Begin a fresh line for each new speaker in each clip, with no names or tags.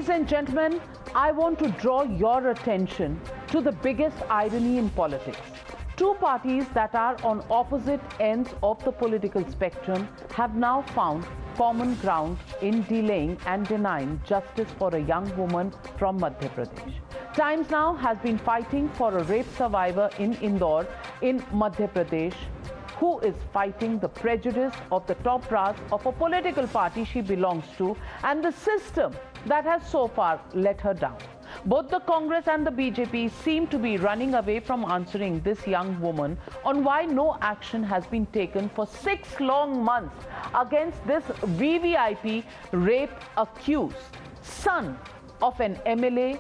Ladies and gentlemen, I want to draw your attention to the biggest irony in politics. Two parties that are on opposite ends of the political spectrum have now found common ground in delaying and denying justice for a young woman from Madhya Pradesh. Times Now has been fighting for a rape survivor in Indore in Madhya Pradesh who is fighting the prejudice of the top brass of a political party she belongs to and the system that has so far let her down. Both the Congress and the BJP seem to be running away from answering this young woman on why no action has been taken for 6 long months against this VVIP rape accused son of an MLA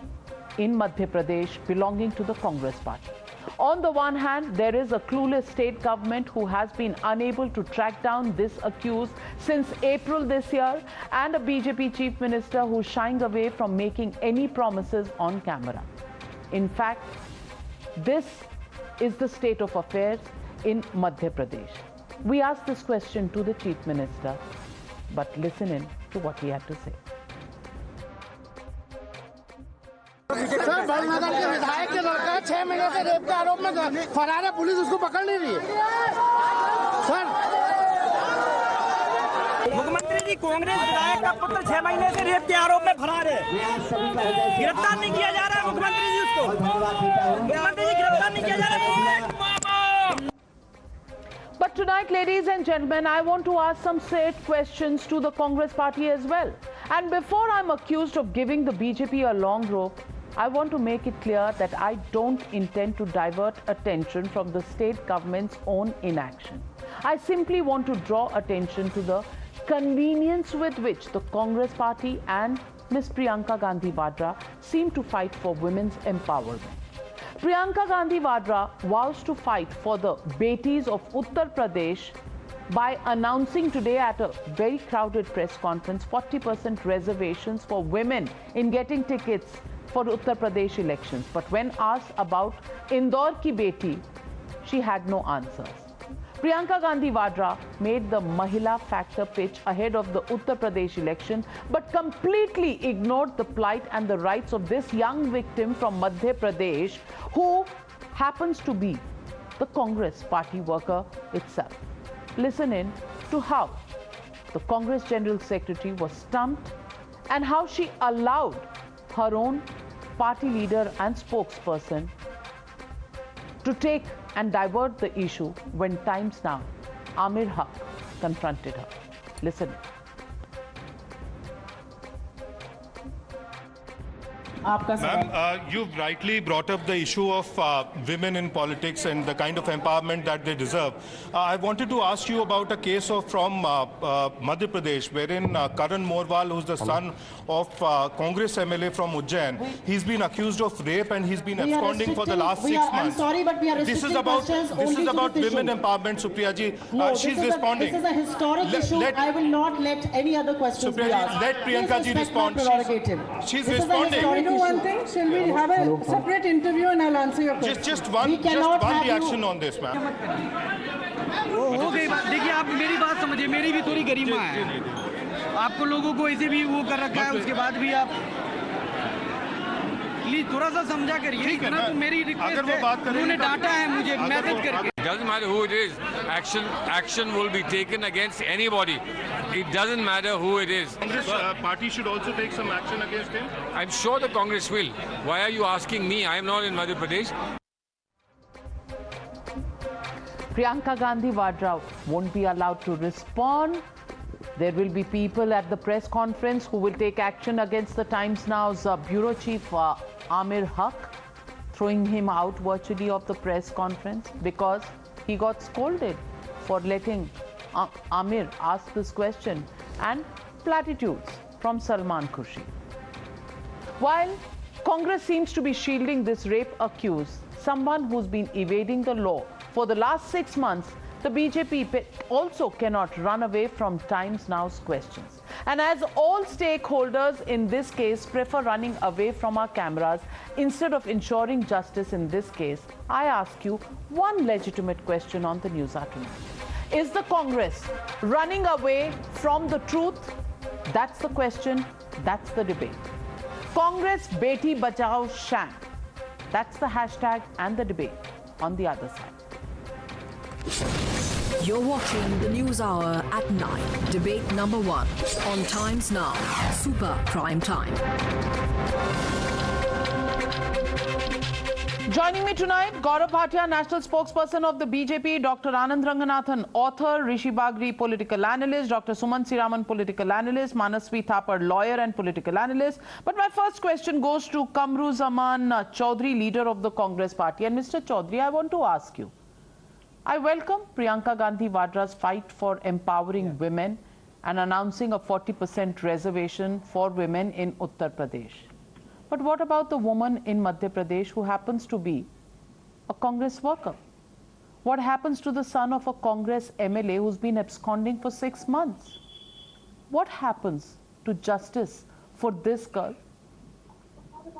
in Madhya Pradesh belonging to the Congress party. On the one hand, there is a clueless state government who has been unable to track down this accused since April this year, and a BJP chief minister who's shying away from making any promises on camera. In fact, this is the state of affairs in Madhya Pradesh. We asked this question to the chief minister, but listen in to what he had to say.
Sir Badnagar के विधायक के लड़का 6 महीने से rape के आरोप में फरार है, पुलिस उसको पकड़ नहीं रही है। सर
मुख्यमंत्री जी, कांग्रेस विधायक का पुत्र 6 महीने से रेप के आरोप में फरार है, गिरफ्तार नहीं किया जा रहा है। मुख्यमंत्री जी उसको गिरफ्तार नहीं किया जा रहा।
But tonight, ladies and gentlemen, I want to ask some straight questions to the Congress party as well. And before I'm accused of giving the BJP a long rope, I want to make it clear that I don't intend to divert attention from the state government's own inaction. I simply want to draw attention to the convenience with which the Congress party and Ms. Priyanka Gandhi Vadra seem to fight for women's empowerment. Priyanka Gandhi Vadra vows to fight for the Betis of Uttar Pradesh by announcing today at a very crowded press conference 40% reservations for women in getting tickets for Uttar Pradesh elections. But when asked about Indore ki beti, she had no answers. Priyanka Gandhi Vadra made the Mahila factor pitch ahead of the Uttar Pradesh election, but completely ignored the plight and the rights of this young victim from Madhya Pradesh, who happens to be the Congress party worker itself. Listen in to how the Congress General Secretary was stumped and how she allowed her own party leader and spokesperson to take and divert the issue when Times Now, Amir Haq confronted her. Listen.
Ma'am, you've rightly brought up the issue of women in politics and the kind of empowerment that they deserve. I wanted to ask you about a case from Madhya Pradesh, wherein Karan Morwal, who's the son of Congress MLA from Ujjain, he's been accused of rape and he's been absconding for the last 6 months.
I'm sorry, but we are restricting questions only to
about
this
women
issue.
empowerment, Supriya ji.
No,
She's responding.
This is a historic issue. I will not let any other questions be asked.
Let Priyanka ji respond. She's responding.
One thing, shall we have a separate interview and I'll answer your question?
Just one reaction on this, ma'am.
हो गई बात। देखिए, आप मेरी बात समझिए, मेरी भी थोड़ी गरिमा है। आपको लोगों को ऐसे भी वो कर रखा है, उसके बाद भी आप प्लीज थोड़ा सा समझा करिए ना। तो मेरी रिक्वेस्ट है, उन्होंने डांटा है मुझे मैसेज करके।
Doesn't matter who it is, action will be taken against anybody. It doesn't matter who it is.
Congress party should also take some action against him.
I'm sure the Congress will. Why are you asking me? I am not in Madhya Pradesh.
Priyanka Gandhi Vadra won't be allowed to respond. There will be people at the press conference who will take action against the Times Now's bureau chief Amir Haq, throwing him out virtually of the press conference because he got scolded for letting Amir ask this question, and platitudes from Salman Khurshid. While Congress seems to be shielding this rape accused, someone who's been evading the law for the last 6 months, the BJP also cannot run away from Times Now's questions. And as all stakeholders in this case prefer running away from our cameras instead of ensuring justice in this case, I ask you one legitimate question on the News Hour tonight. Is the Congress running away from the truth? That's the question. That's the debate. Congress Beti Bachao sham. That's the hashtag and the debate on the other side.
You're watching the News Hour at 9. Debate number 1 on Times Now. Super Prime Time.
Joining me tonight, Gaurav Bhatia, national spokesperson of the BJP, Dr. Anand Ranganathan, author, Rishi Bagri, political analyst, Dr. Suman Siraman, political analyst, Manasvi Thapar, lawyer and political analyst. But my first question goes to Kamru Zaman Chaudhary, leader of the Congress party. And Mr. Chaudhary, I want to ask you, I welcome Priyanka Gandhi Vadra's fight for empowering women and announcing a 40% reservation for women in Uttar Pradesh. But what about the woman in Madhya Pradesh who happens to be a Congress worker? What happens to the son of a Congress MLA who's been absconding for 6 months? What happens to justice for this girl?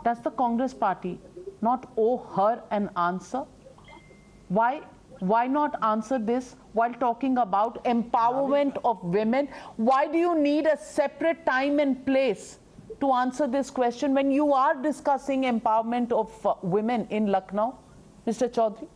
Does the Congress party not owe her an answer? Why not answer this while talking about empowerment of women? Why do you need a separate time and place to answer this question when you are discussing empowerment of women in Lucknow, Mr. Chaudhary?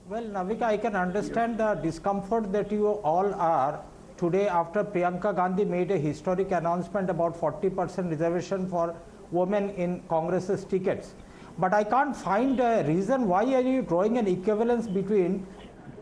Well, Navika, I can understand the discomfort that you all are today after Priyanka Gandhi made a historic announcement about 40% reservation for women in Congress's tickets. But I can't find a reason why are you drawing an equivalence between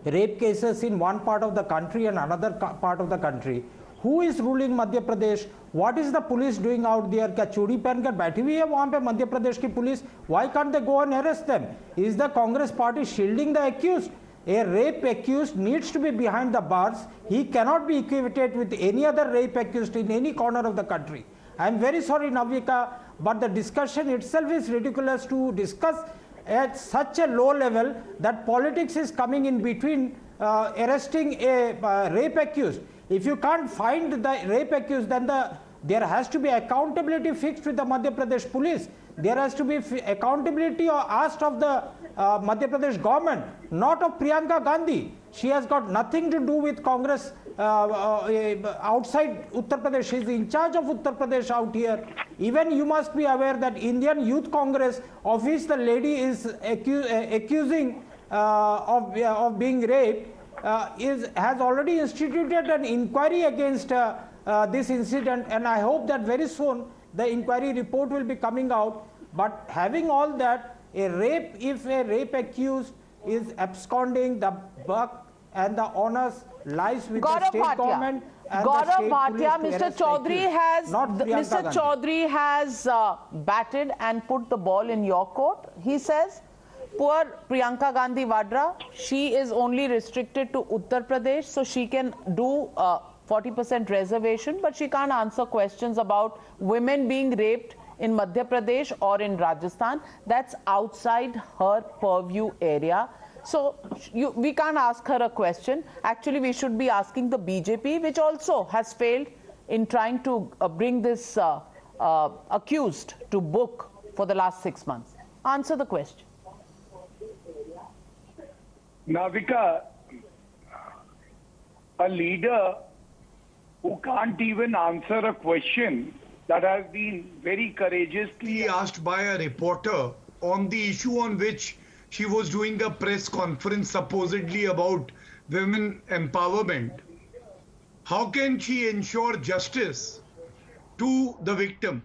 rape cases in one part of the country and another part of the country. Who is ruling Madhya Pradesh? What is the police doing out there? क्या चूड़ी पहनकर बैठी हुई है वहाँ पे मध्य प्रदेश की police? Why can't they go and arrest them? Is the Congress party shielding the accused? A rape accused needs to be behind the bars. He cannot be equated with any other rape accused in any corner of the country. I am very sorry, Navika, but the discussion itself is ridiculous to discuss at such a low level that politics is coming in between arresting a rape accused. If you can't find the rape accused, then there has to be accountability fixed with the Madhya Pradesh police. There has to be accountability asked of the Madhya Pradesh government, not of Priyanka Gandhi. She has got nothing to do with Congress outside Uttar Pradesh. She is in charge of Uttar Pradesh out here. Even you must be aware that Indian Youth Congress, of which the lady is accusing of being raped, has already instituted an inquiry against this incident, and I hope that very soon the inquiry report will be coming out. But having all that, if a rape accused is absconding, the buck and the onus lies with the state government and the state police.
Mr. Chaudhary has batted and put the ball in your court. He says, poor Priyanka Gandhi Vadra, she is only restricted to Uttar Pradesh, so she can do 40% reservation, but she can't answer questions about women being raped in Madhya Pradesh or in Rajasthan. That's outside her purview area. So we can't ask her a question. Actually, we should be asking the BJP, which also has failed in trying to bring this accused to book for the last 6 months. Answer the question.
Navika, a leader who can't even answer a question that has been very courageously
asked by a reporter on the issue on which she was doing a press conference supposedly about women empowerment. How can she ensure justice to the victim?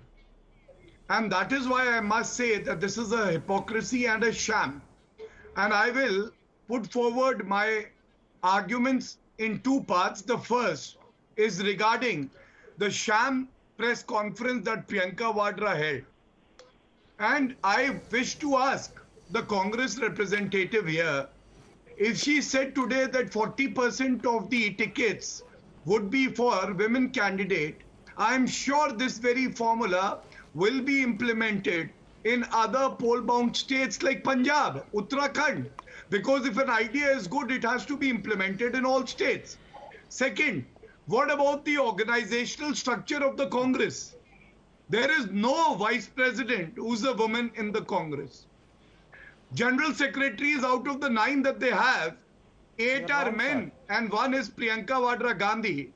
And that is why I must say that this is a hypocrisy and a sham. And I will put forward my arguments in 2 parts. The first is regarding the sham press conference that Priyanka Vadra held. And I wish to ask the Congress representative here, if she said today that 40% of the tickets would be for women candidate, I'm sure this very formula will be implemented in other poll-bound states like Punjab, Uttarakhand. Because if an idea is good, it has to be implemented in all states. Second, what about the organizational structure of the Congress? There is no vice president who's a woman in the Congress. General secretaries, out of the 9 that they have, 8 are men and 1 is Priyanka Vadra Gandhi.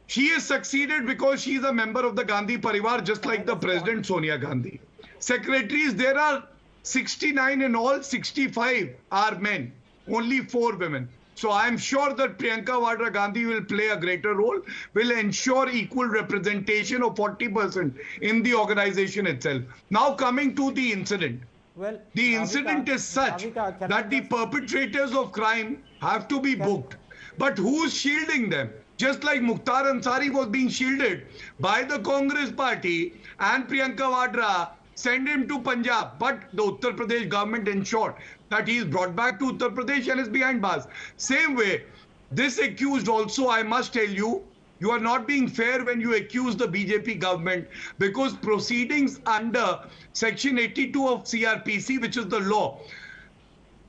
She is succeeded because she is a member of the Gandhi Parivar, just like the President Sonia Gandhi. Secretaries, there are 69 in all, 65 are men, only 4 women. So I am sure that Priyanka Vadra Gandhi will play a greater role, will ensure equal representation of 40% in the organization itself. Now coming to the incident.
Well,
the incident is such that the perpetrators of crime have to be booked. But who's shielding them? Just like Mukhtar Ansari was being shielded by the Congress party and Priyanka Vadra sent him to Punjab. But the Uttar Pradesh government ensured that he is brought back to Uttar Pradesh and is behind bars. Same way, this accused also, I must tell you, you are not being fair when you accuse the BJP government, because proceedings under Section 82 of CRPC, which is the law,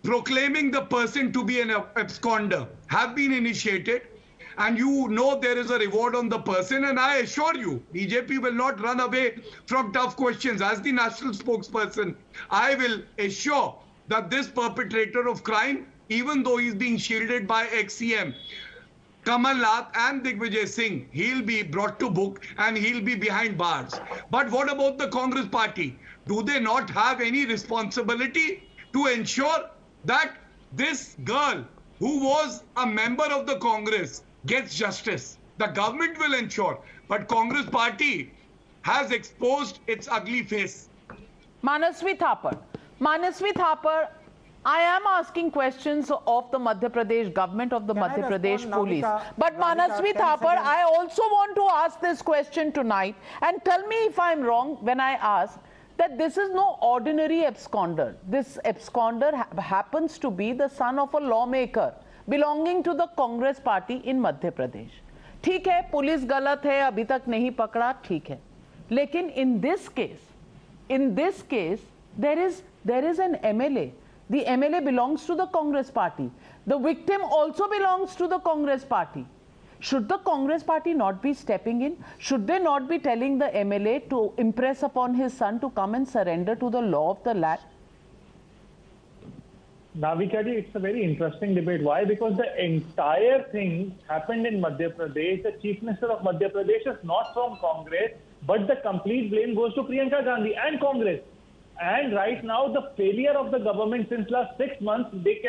proclaiming the person to be an absconder, have been initiated. And you know there is a reward on the person. And I assure you, BJP will not run away from tough questions. As the national spokesperson, I will assure that this perpetrator of crime, even though he's being shielded by ex-CM Kamal Nath and Digvijay Singh, he'll be brought to book and he'll be behind bars. But what about the Congress party? Do they not have any responsibility to ensure that this girl who was a member of the Congress gets justice? The government will ensure, but Congress party has exposed its ugly face.
Manasvi Thapar, I am asking questions of the Madhya Pradesh government, of the Madhya Pradesh police. But Manasvi Thapar, I also want to ask this question tonight, and tell me if I'm wrong when I ask that this is no ordinary absconder. This absconder happens to be the son of a lawmaker belonging to the Congress party in Madhya Pradesh. ठीक है, police गलत है, अभी तक नहीं पकड़ा, ठीक है. लेकिन in this case, there is an MLA. The MLA belongs to the Congress party. The victim also belongs to the Congress party. Should the Congress party not be stepping in? Should they not be telling the MLA to impress upon his son to come and surrender to the law of the land?
Navika ji, it's a very interesting debate. Why? Because the entire thing happened in Madhya Pradesh. The Chief Minister of Madhya Pradesh is not from Congress, but the complete blame goes to Priyanka Gandhi and Congress. And right now, the failure of the government since last 6 months, they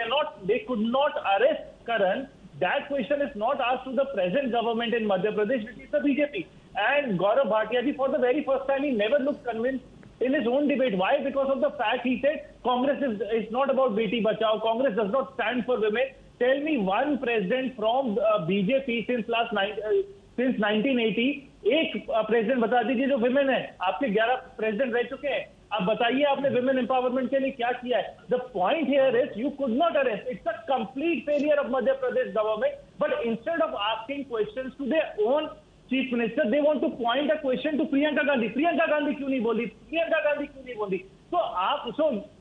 could not arrest Karan. That question is not asked to the present government in Madhya Pradesh, which is the BJP. And Gaurav Bhatia ji, for the very first time, he never looked convinced in his own debate. Why? Because of the fact he said Congress is not about Beti Bachao. Congress does not stand for women. Tell me one president from BJP since 1980, एक president बता दीजिए जो women है. आपके 11 president रह चुके हैं. अब बताइए आपने women empowerment के लिए क्या किया है? The point here is you could not arrest. It's a complete failure of Madhya Pradesh government. But instead of asking questions to their own Chief Minister, they want to point a question to Priyanka Gandhi. Priyanka Gandhi क्यों नहीं बोली? Priyanka Gandhi क्यों नहीं बोली? So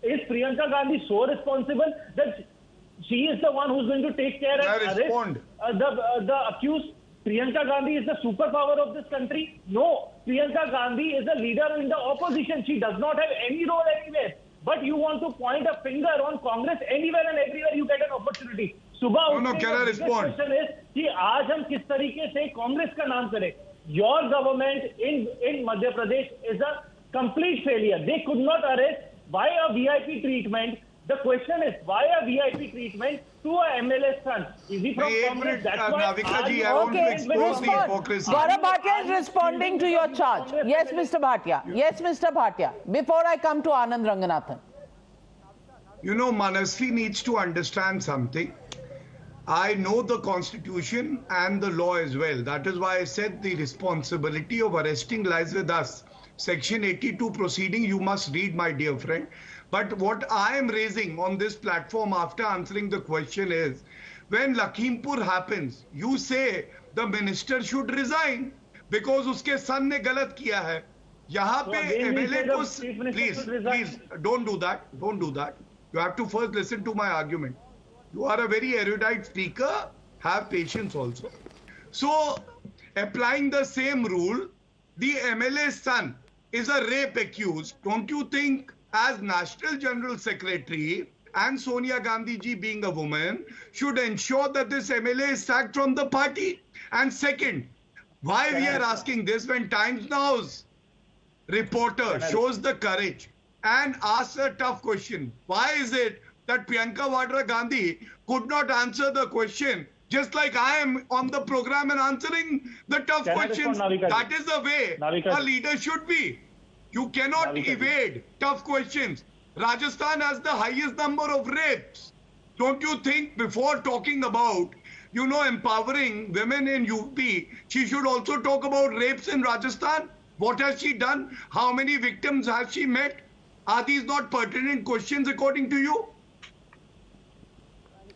is Priyanka Gandhi so responsible that she is the one who's going to take care and arrest the accused? Priyanka Gandhi is the superpower of this country? No. Priyanka Gandhi is a leader in the opposition. She does not have any role anywhere. But you want to point a finger on Congress anywhere and everywhere you get an opportunity. सुबह
can I respond?
Question is कि आज हम किस तरीके से कांग्रेस का नाम करें? Your government in Madhya Pradesh is a complete failure. They could not arrest. Why a VIP treatment? The question is, why a VIP treatment to a MLA son? Is he from Congress? That's why.
Navika ji, I want to expose the hypocrisy.
Gaurav Bhatia is responding to your charge. Yes, Mr. Bhatia. Yes, Mr. Bhatia. Before I come to Anand Ranganathan.
You know, Manasvi needs to understand something. I know the constitution and the law as well. That is why I said the responsibility of arresting lies with us. Section 82 proceeding, you must read, my dear friend. But what I am raising on this platform after answering the question is, when Lakhimpur happens, you say the minister should resign because uske son ne galat kiya hai. Yahan pe MLA ko, please, don't do that. Don't do that. You have to first listen to my argument. You are a very erudite speaker. Have patience also. So, applying the same rule, the MLA's son is a rape accused. Don't you think, as National General Secretary and Sonia Gandhi ji being a woman, should ensure that this MLA is sacked from the party? And second, Why we are asking this when Times Now's reporter shows the courage and asks a tough question? Why is it that Priyanka Vadra Gandhi could not answer the question just like I am on the program and answering the tough questions? That is the way a leader should be. You cannot evade tough questions. Rajasthan has the highest number of rapes. Don't you think before talking about, empowering women in UP, she should also talk about rapes in Rajasthan? What has she done? How many victims has she met? Are these not pertinent questions according to you?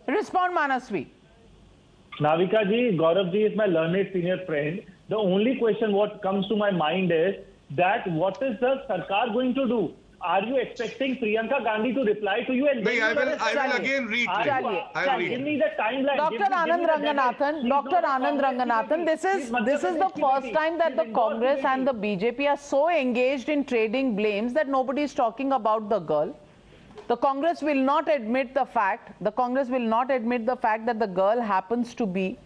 Respond, Manasvi.
Navika ji, Gaurav ji is my learned senior friend. The only question what comes to my mind is that what is the Sarkar going to do? Are you expecting Priyanka Gandhi to reply to you? And
I will again read it.
Give me the timeline.
Dr. Anand Ranganathan, this is the first time that the Congress and the BJP are so engaged in trading blames that nobody is talking about the girl. The Congress will not admit the fact. that the girl happens to be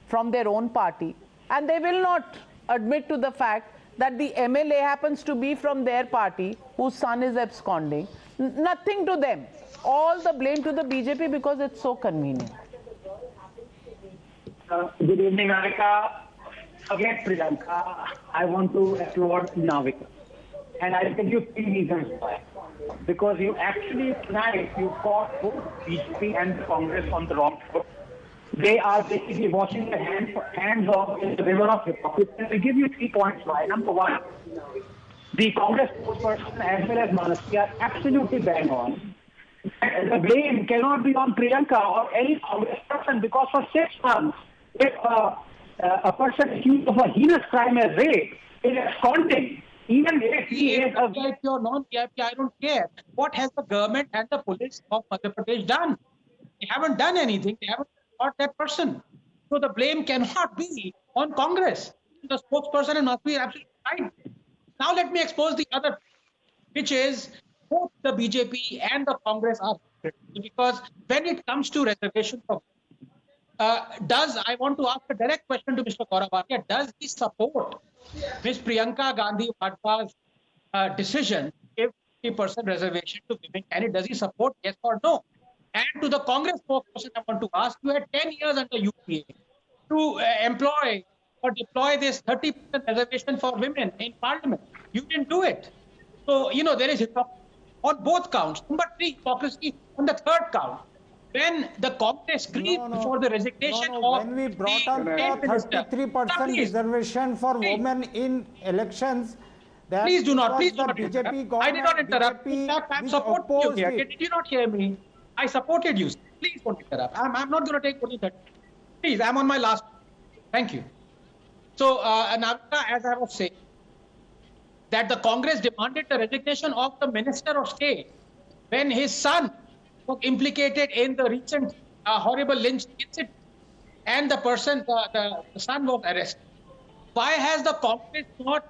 from their own party, and they will not admit to the fact that the MLA happens to be from their party, whose son is absconding. Nothing to them. All the blame to the BJP because it's so convenient.
Good evening, Navika. Again, Priyanka, I want to applaud Navika. And I'll tell you 3 reasons why. Because you actually tonight, you caught both BJP and Congress on the wrong foot. They are basically washing their hands off in the river of hypocrisy. I'll give you 3 points why. Number 1, the Congress spokesperson as well as Manasvi are absolutely bang on. The blame cannot be on Priyanka or any Congress person because for 6 months, if a person accused of a heinous crime as rape is absconding, even if he is a
VIP or non-VIP, I don't care. What has the government and the police of Madhya Pradesh done? They haven't done anything. They haven't caught that person. So the blame cannot be on Congress. The spokesperson and Manasvi are absolutely right. Now let me expose the other, which is both the BJP and the Congress are because when it comes to reservation of I want to ask a direct question to Mr. Gaurav Bhatia, does he support Ms. Priyanka Gandhi Vadha's decision to give 50% reservation to women candidates? Does he support, yes or no? And to the Congress spokesperson, I want to ask, you had 10 years under UPA to employ or deploy this 30% reservation for women in parliament. You didn't do it. So, there is hypocrisy on both counts. Number 3, hypocrisy on the 3rd count. When the Congress grieved for the resignation of
when we brought up the 33% reservation for women in elections, that
please do not
BJP government.
I did not interrupt. In fact, I support you here. Did you not hear me? I supported you. Please don't interrupt. I'm not going to take only that. Please, I'm on my last. Thank you. So, Navika, as I was saying, that the Congress demanded the resignation of the Minister of State when his son was implicated in the recent horrible lynch incident, and the person, the son was arrested. Why has the Congress not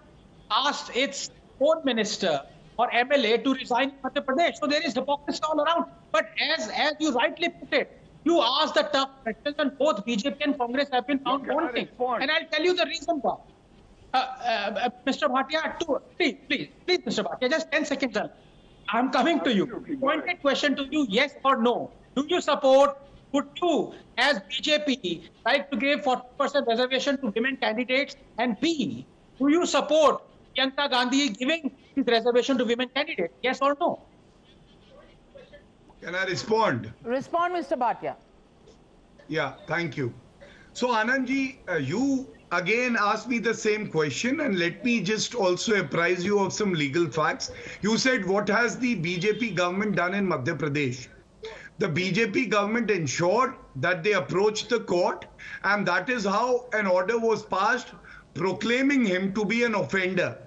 asked its own minister or MLA to resign in Madhya Pradesh? So there is hypocrisy all around. But as you rightly put it, you asked the tough questions, and both BJP and Congress have been found wanting. And I'll tell you the reason why. Mr. Bhatia, please, Mr. Bhatia, just 10 seconds. I'm coming to you. Pointed question to you, yes or no. Do you support, would you, as BJP, like to give 40% reservation to women candidates? And B, do you support Priyanka Gandhi giving his reservation to women candidates? Yes or no?
Can I respond?
Respond, Mr. Bhatia.
Yeah, thank you. So, Anandji, you again asked me the same question, and let me just also apprise you of some legal facts. You said, what has the BJP government done in Madhya Pradesh? The BJP government ensured that they approached the court, and that is how an order was passed proclaiming him to be an offender.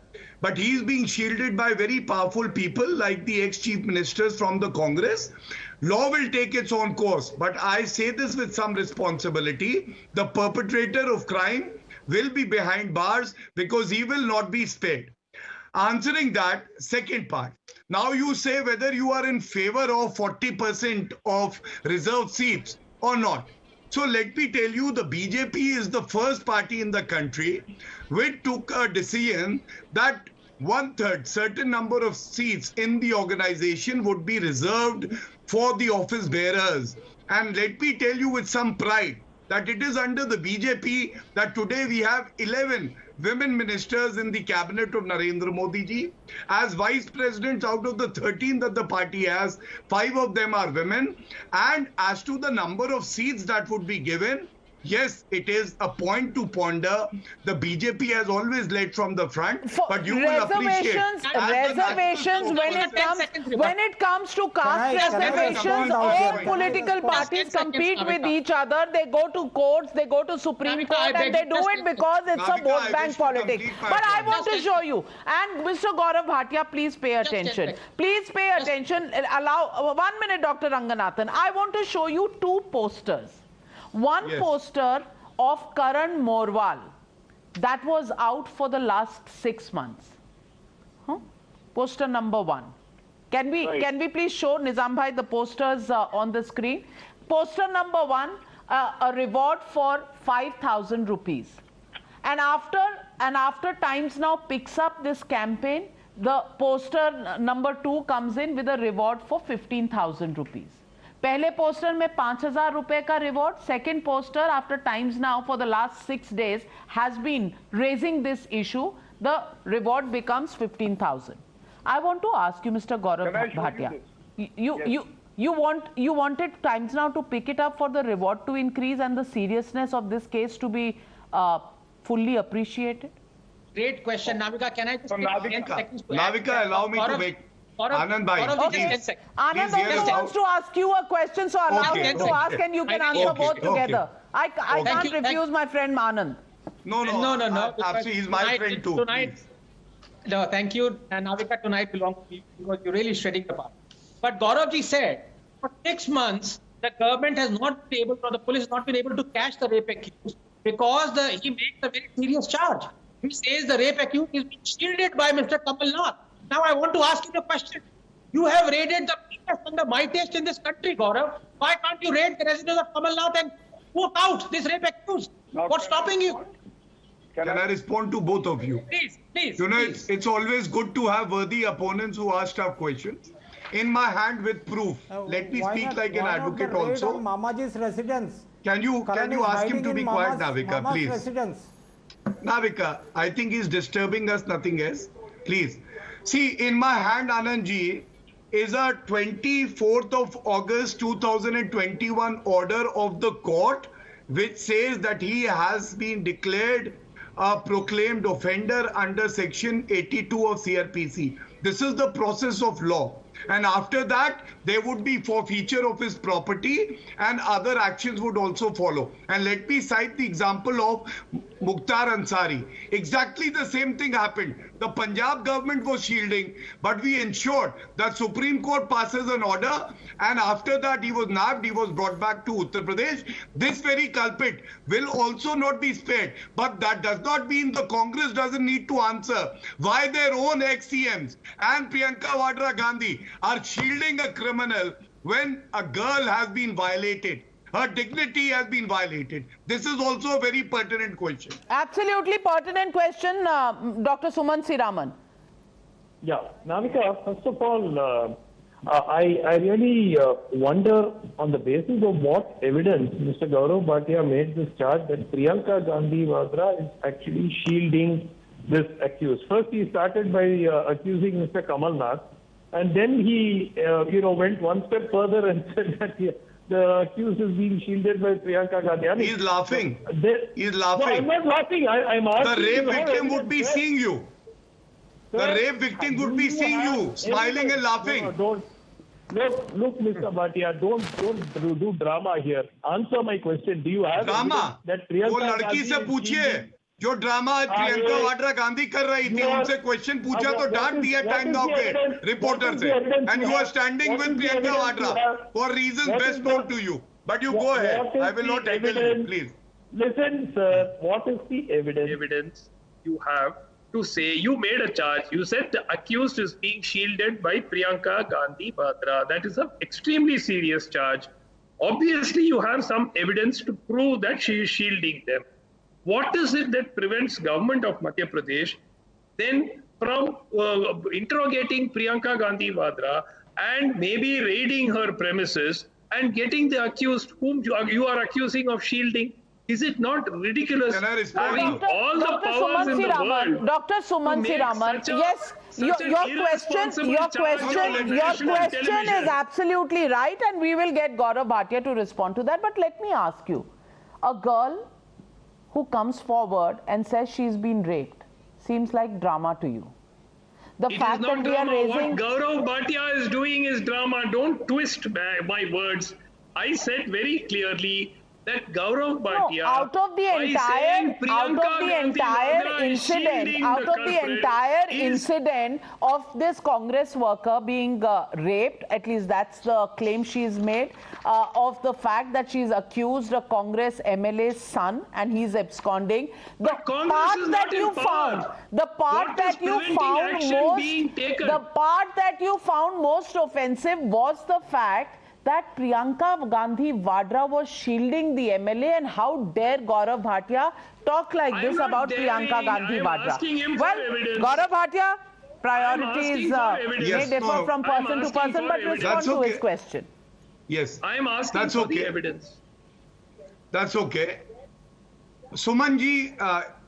But he is being shielded by very powerful people like the ex-chief ministers from the Congress. Law will take its own course. But I say this with some responsibility. The perpetrator of crime will be behind bars because he will not be spared. Answering that, second part. Now you say whether you are in favor of 40% of reserved seats or not. So let me tell you, the BJP is the first party in the country which took a decision that 1/3, certain number of seats in the organization would be reserved for the office bearers. And let me tell you with some pride that it is under the BJP that today we have 11 women ministers in the cabinet of Narendra Modi ji. As vice presidents, out of the 13 that the party has, 5 of them are women. And as to the number of seats that would be given, yes, it is a point to ponder. The BJP has always led from the front, but you will appreciate
reservations when it comes to caste reservations, all political parties compete with each other. They go to courts, they go to Supreme Court, and they do it because it's a vote bank politics. But I want to show you, and Mr. Gaurav Bhatia, please pay attention. Please pay attention. Allow 1 minute, Dr. Ranganathan. I want to show you 2 posters. One poster of Karan Morwal that was out for the last 6 months. Poster number 1. Can we please show Nizam Bhai the posters on the screen? Poster number 1, a reward for 5,000 rupees. And after Times Now picks up this campaign, the poster number 2 comes in with a reward for 15,000 rupees. पहले poster में 5,000 रुपए का reward. Second poster after times now for the last 6 days has been raising this issue. The reward becomes 15,000. I want to ask you, Mr. Gaurav Bhatia, you wanted Times Now to pick it up for the reward to increase and the seriousness of this case to be fully appreciated?
Great question, Navika. Can I just take 10 seconds?
Navika, allow me to make. Anand bhai,
Anand also wants to ask you a question, so allow him to ask and you can answer both together. I can't refuse my friend Anand.
No. Absolutely, he's my friend too.
Tonight, no, thank you. And Navika, tonight belongs to you because you're really shredding the part. But Gauravji said, for 6 months, the government has not been able, or the police has not been able to catch the rape accused because he makes a very serious charge. He says the rape accused is being shielded by Mr. Kamal Nath. Now I want to ask you the question. You have raided the biggest and the mightiest in this country, Gaurav. Why can't you raid the residence of Kamal Nath and vote out this rape accused? What's stopping you?
Can I respond to both of you?
Please.
You know, it's always good to have worthy opponents who ask tough questions. In my hand with proof. Let me speak like an advocate also.
Mamaji's residence.
Can you ask him to be quiet, Navika, please?
Residence.
Navika, I think he's disturbing us, nothing else. Please. See, in my hand, Anandji, is a 24th of August 2021 order of the court which says that he has been declared a proclaimed offender under section 82 of CRPC. This is the process of law. And after that, there would be forfeiture of his property and other actions would also follow. And let me cite the example of Mukhtar Ansari. Exactly the same thing happened. The Punjab government was shielding, but we ensured that Supreme Court passes an order, and after that he was nabbed, he was brought back to Uttar Pradesh. This very culprit will also not be spared, but that does not mean the Congress doesn't need to answer why their own ex-CMs and Priyanka Vadra Gandhi are shielding a criminal when a girl has been violated. Her dignity has been violated. This is also a very pertinent question.
Absolutely pertinent question, Dr. Suman Siraman.
Yeah, Navika, first of all, I really wonder on the basis of what evidence Mr. Gaurav Bhatia made this charge that Priyanka Gandhi Vadra is actually shielding this accused. First, he started by accusing Mr. Kamal Nath, and then he, went one step further and said that the accused is being shielded by Priyanka Gandhi.
He's laughing. He's laughing.
No, I'm not laughing. I'm asking.
The rape victim would be seeing you. The rape victim would be seeing you, smiling and laughing.
Look, Mr. Bhatia, don't do drama here. Answer my question. Do you have
drama?
That Priyanka
वो लड़की से पूछिए जो drama Priyanka Vadra Gandhi कर रही थी, उनसे question पूछा तो डांट दिया टाइम नाउ के रिपोर्टर से, and you are standing with Priyanka Vadra for reasons best known to you. But you go ahead. I will not tackle you, please.
Listen, sir. What is the evidence you have to say you made a charge? You said the accused is being shielded by Priyanka Gandhi Vadra. That is an extremely serious charge.
Obviously, you have some evidence to prove that she is shielding them. What is it that prevents government of Madhya Pradesh then from interrogating Priyanka Gandhi Vadra and maybe raiding her premises and getting the accused whom you are accusing of shielding? Is it not ridiculous having all the powers in the world?
Dr. Sumansi Raman, yes, your question is absolutely right, and we will get Gaurav Bhatia to respond to that. But let me ask you, a girl who comes forward and says she's been raped seems like drama to you. The fact that we are raising...
What Gaurav Bhatia is doing is drama. Don't twist my words. I said very clearly that Gaurav Bhatia,
out of the entire incident of this Congress worker being raped, at least that's the claim she's made, of the fact that she's accused a Congress MLA's son and he's absconding. The part that you found most offensive was the fact that Priyanka Gandhi Vadra was shielding the MLA, and how dare Gaurav Bhatia talk like this about Priyanka Gandhi Vadra? Well, Gaurav Bhatia, priorities may differ from person to person, but respond to his question.
Yes.
I am asking for the evidence.
That's okay. Sumanji,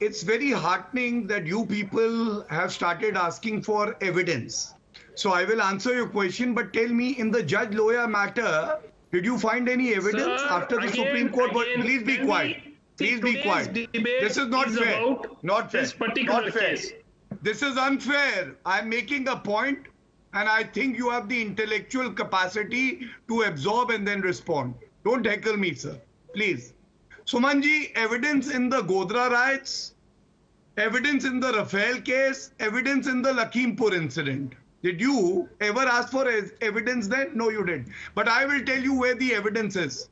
it's very heartening that you people have started asking for evidence. So I will answer your question, but tell me, in the Judge Loya matter, did you find any evidence after the Supreme Court? Please be quiet. Please be quiet. This is not fair. Not fair. Not fair. This is unfair. I'm making a point, and I think you have the intellectual capacity to absorb and then respond. Don't heckle me, sir. Please. Sumanji, evidence in the Godhra riots, evidence in the Rafael case, evidence in the Lakhimpur incident. Did you ever ask for evidence then? No, you didn't. But I will tell you where the evidence is.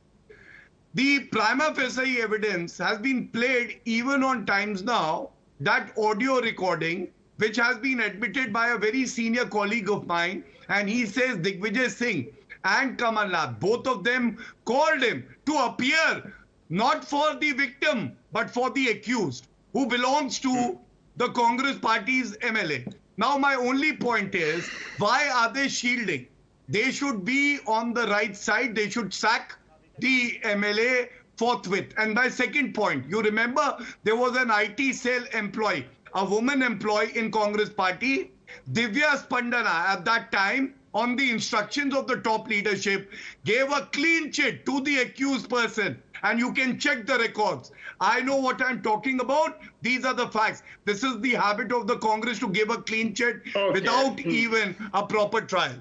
The prima facie evidence has been played even on Times Now, that audio recording, which has been admitted by a very senior colleague of mine, and he says Digvijay Singh and Kamal Nath, both of them called him to appear not for the victim, but for the accused, who belongs to the Congress party's MLA. Now, my only point is, why are they shielding? They should be on the right side. They should sack the MLA forthwith. And my second point, you remember there was an IT cell employee, a woman employee in Congress party, Divya Spandana, at that time, on the instructions of the top leadership, gave a clean chit to the accused person. And you can check the records. I know what I'm talking about. These are the facts. This is the habit of the Congress to give a clean chit without even a proper trial.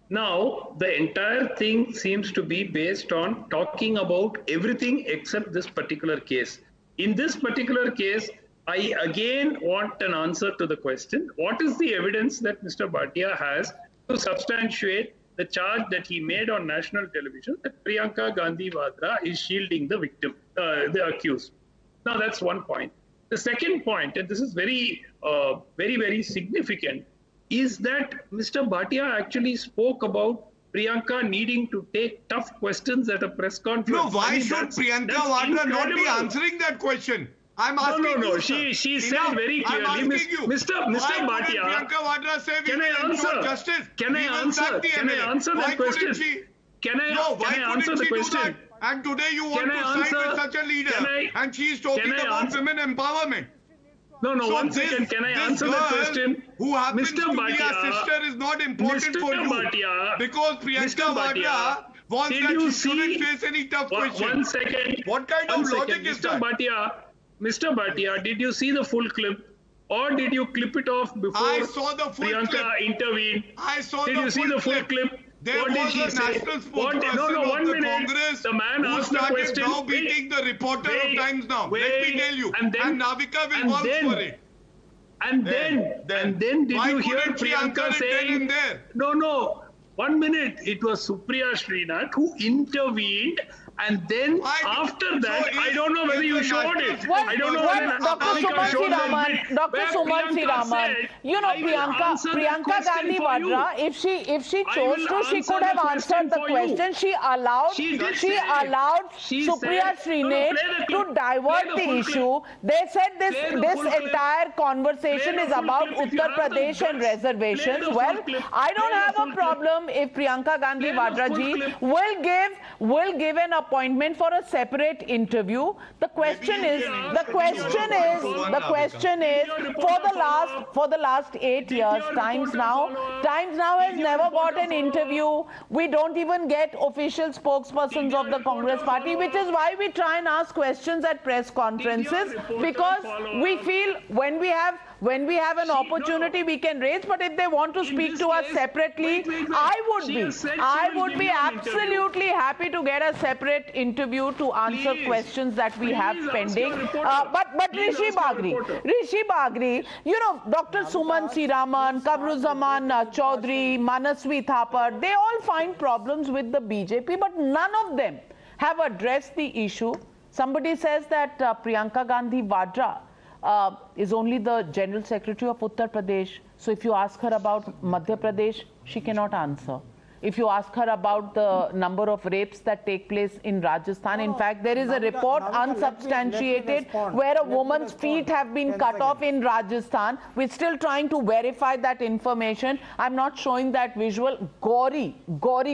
Now, the entire thing seems to be based on talking about everything except this particular case. In this particular case, I again want an answer to the question, what is the evidence that Mr. Bhatia has to substantiate the charge that he made on national television that Priyanka Gandhi Vadra is shielding the victim, the accused? Now, that's one point. The second point, and this is very, very significant, is that Mr. Bhatia actually spoke about Priyanka needing to take tough questions at a press conference.
No, why should Priyanka Vadra not be answering that question? I'm asking
No. She said very clearly, Mr. Bhatia.
Priyanka Vadra say
can I answer?
Justice?
Can I answer? Can I answer that question? Can I answer the question?
And today you want to side with such a leader, and she's talking about women empowerment.
No, one second. Can I answer the question?
Who happens to be a sister is not important for you. Because Priyanka Vadra wants that she shouldn't face any tough questions.
1 second.
What kind of logic is that?
Mr. Bhatia, did you see the full clip? Or did you clip it off before
I saw the full
Priyanka
clip.
intervened?
I saw
did
the
you see the full clip?
There
what
was
did she
a
say?
national spokesperson
One
of the
minute.
Congress
The man
who
asked the
started
question.
now beating the reporter of Times Now. Let me tell you. And Navika will vouch for it.
And then did you hear Priyanka saying, no, 1 minute, it was Supriya Srinath who intervened And then after that, I don't know whether you showed it. I don't know whether
Dr. Suman Siraman, Dr. Suman Siraman, you know, Priyanka Gandhi Vadra, if she chose to, she could have answered the question. She allowed Supriya Srinath to divert the issue. They said this entire conversation is about Uttar Pradesh and reservations. Well, I don't have a problem if Priyanka Gandhi Vadra ji will give an appointment for a separate interview. The question is for the last 8 years, Times Now has never got an interview. We don't even get official spokespersons of the Congress party, which is why we try and ask questions at press conferences, because we feel when we have an opportunity we can raise, but if they want to speak to us separately, I would be absolutely happy to get a separate interview to answer questions that we have pending. But Rishi Bagri, you know, Dr. Suman Siraman, Kamruzaman Chaudhary, Manasvi Thapar, they all find problems with the BJP, but none of them have addressed the issue. Somebody says that Priyanka Gandhi Vadra is only the General Secretary of Uttar Pradesh. So if you ask her about Madhya Pradesh, she cannot answer. If you ask her about the number of rapes that take place in Rajasthan, in fact, there is a report unsubstantiated where a woman's feet have been cut off in Rajasthan. We're still trying to verify that information. I'm not showing that visual, gory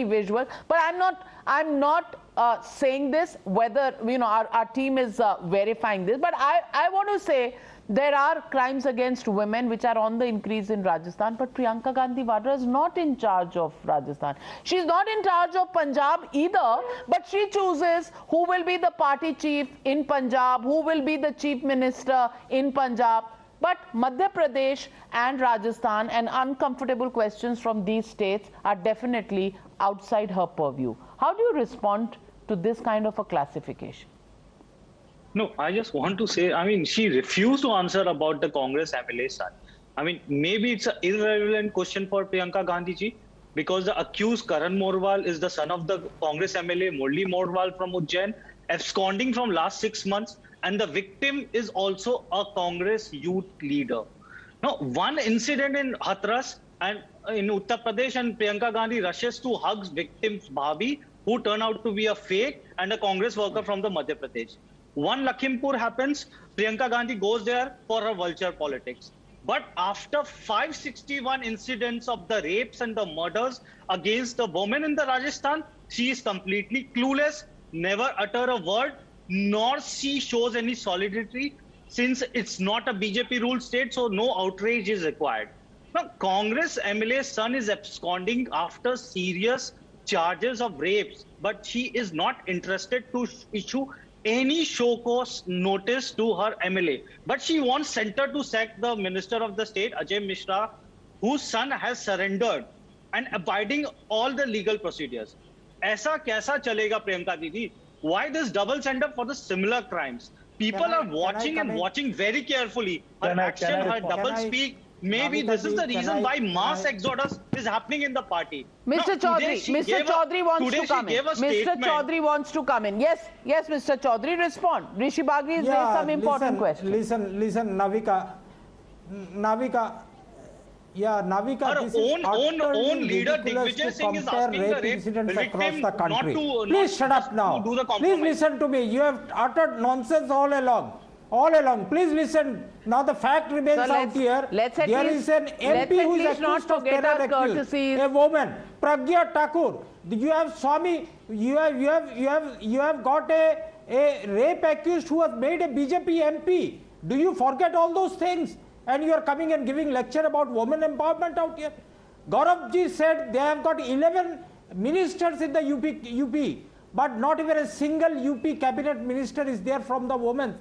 visual, but I'm not saying this whether, you know, our team is verifying this, but I want to say there are crimes against women which are on the increase in Rajasthan, but Priyanka Gandhi Vadra is not in charge of Rajasthan. She's not in charge of Punjab either, but she chooses who will be the party chief in Punjab, who will be the chief minister in Punjab. But Madhya Pradesh and Rajasthan and uncomfortable questions from these states are definitely outside her purview. How do you respond to this kind of a classification?
No, I just want to say, I mean, she refused to answer about the Congress MLA son. I mean, maybe it's an irrelevant question for Priyanka Gandhi ji, because the accused Karan Morwal is the son of the Congress MLA Murli Morwal from Ujjain, absconding from last 6 months, and the victim is also a Congress youth leader. Now, one incident in Hathras and in Uttar Pradesh, and Priyanka Gandhi rushes to hug victim's Bhabhi, who turned out to be a fake and a Congress worker from the Madhya Pradesh. One Lakhimpur happens, Priyanka Gandhi goes there for her vulture politics. But after 561 incidents of the rapes and the murders against the women in the Rajasthan, she is completely clueless, never utter a word, nor she shows any solidarity, since it's not a BJP ruled state, so no outrage is required. Now, Congress MLA's son is absconding after serious charges of rapes, but she is not interested to issue any show cause notice to her MLA. But she wants center to sack the Minister of the State, Ajay Mishra, whose son has surrendered and abiding all the legal procedures. Aisa kaisa chalega, Priyanka Didi? Why this double send-up for the similar crimes? People are watching very carefully. Her action, her double speak. Maybe this is the reason why mass exodus is happening in the party.
Mr. Chaudhary wants to come in. Mr. Chaudhary wants to come in. Yes, Mr. Chaudhary, respond. Rishi Bagri has raised some important questions.
Listen, Navika,
Her
this is
own leader Digvijay Singh is asking the rape
incidents across
victim
the country.
Please
shut up now. Please listen to me. You have uttered nonsense all along. Please listen. Now the fact remains out here. There is an MP who is accused of terror accused. A woman, Pragya Thakur. You have Swami. You have got a rape accused who has made a BJP MP. Do you forget all those things? And you are coming and giving lecture about women empowerment out here. Gaurav ji said they have got 11 ministers in the UP, but not even a single UP cabinet minister is there from the women.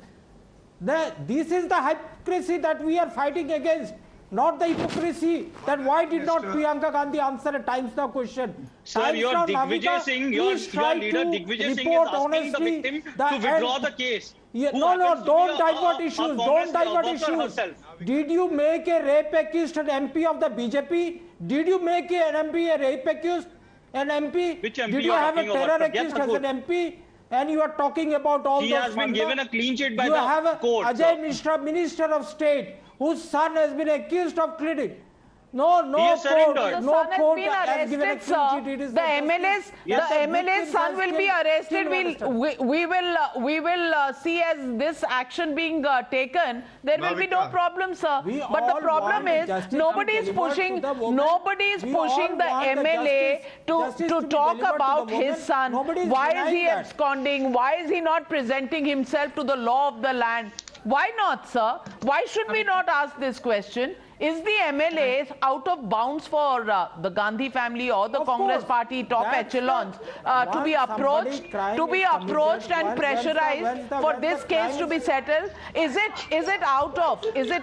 This is the hypocrisy that we are fighting against, not the hypocrisy that why did not Priyanka Gandhi answer a Times Now question.
Sir, your Digvijay Singh, your leader Digvijay Singh is asking the victim to withdraw the case.
No, don't divert issues. Don't divert issues. Did you make a rape accused an MP of the BJP? Did you make an MP a rape accused an MP?
Which MP
did you have a terror accused as an MP? And you are talking about all
He
those
has been
funds.
given a clean sheet by
you
the
have a
court,
Ajay
sir.
Mishra, Minister of State, whose son has been accused of cleaning. No
He has
court,
surrendered.
The
no
son has
court
been
has given a
arrested,
clean
sir.
sheet. It is
The MLA's,
Yes,
the
sir,
MLA's
victims
son
are
will
still-
be arrested.
still arrested.
We will see as this action being taken. There will be no
Navika,
problem, sir.
we
But the
all
problem
want
is
justice to
nobody
be
is
delivered
pushing.
to the woman.
Nobody is
We all
pushing the
want the
MLA
justice
to
be
talk
delivered to
about
the
his
woman.
son.
Nobody is
Why is
denying
he
that.
absconding? Why is he not presenting himself to the law of the land? Why not, sir? Why should we not ask this question? Is the MLA out of bounds for the Gandhi family or the
Of
Congress
course.
party top
That's the-
echelons to be
once
approached,
somebody crime
to
is
be
committed,
approached and
once
pressurized for
the
this
crime
case to be
is-
settled? Is it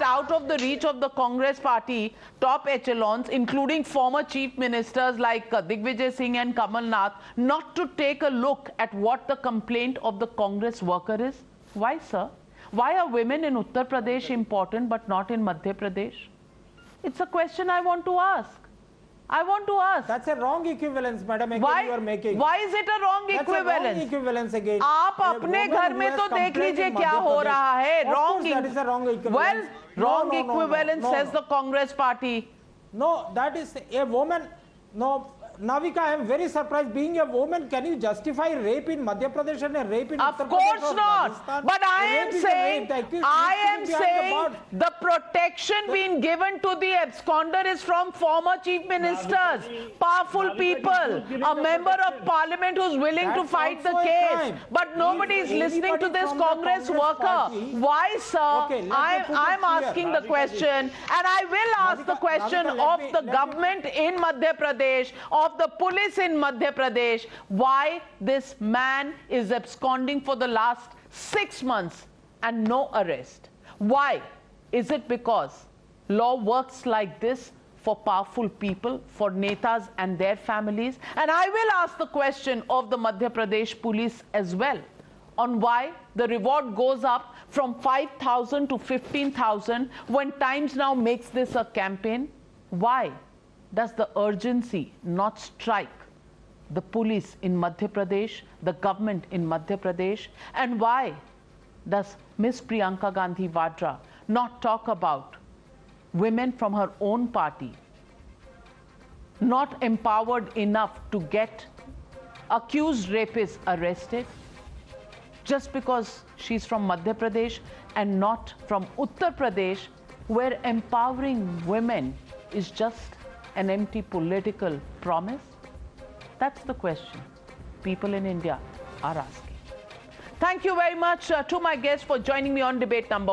out of the reach of the Congress party top echelons, including former chief ministers like Digvijay Singh and Kamal Nath, not to take a look at what the complaint of the Congress worker is? Why, sir? Why are women in Uttar Pradesh important but not in Madhya Pradesh? It's a question I want to ask. I want to ask.
That's a wrong equivalence, madam. Again
Why?
you are making.
Why is it a wrong
That's
equivalence?
a wrong equivalence again.
आप
A
अपने
woman
घर
who
में
has
तो देख
complained
लीजिए
in
क्या
Madhya
हो
Pradesh.
रहा है.
Of
Wrong.
course that is a wrong equivalence.
Well, wrong
No,
equivalence says the Congress party.
No, that is a woman. No, Navika, I am very surprised. Being a woman, can you justify rape in Madhya Pradesh and a rape in
Of
Uttar
course
Pradesh or
not.
Rajasthan?
But I
Rape
am
is a
saying,
rape. The accused
I am
needs to be behind the
saying
bars.
the protection being given to the absconder is from former chief ministers, powerful people, a member of parliament who's willing to
That's
fight the
also a
case.
crime.
But nobody is
If
listening to
anybody
this
from the
Congress
Congress
worker.
party-
Why, sir?
Okay, let me put it
I'm
clear.
asking the question, and I will ask the question
Navika,
of the government in Madhya Pradesh, of the police in Madhya Pradesh, why this man is absconding for the last 6 months and no arrest. Why? Is it because law works like this for powerful people, for netas and their families? And I will ask the question of the Madhya Pradesh police as well on why the reward goes up from 5,000 to 15,000 when Times Now makes this a campaign. Why does the urgency not strike the police in Madhya Pradesh, the government in Madhya Pradesh? And why does Miss Priyanka Gandhi Vadra not talk about women from her own party not empowered enough to get accused rapists arrested just because she's from Madhya Pradesh and not from Uttar Pradesh, where empowering women is just an empty political promise? That's the question people in India are asking. Thank you very much to my guests for joining me on debate number 1.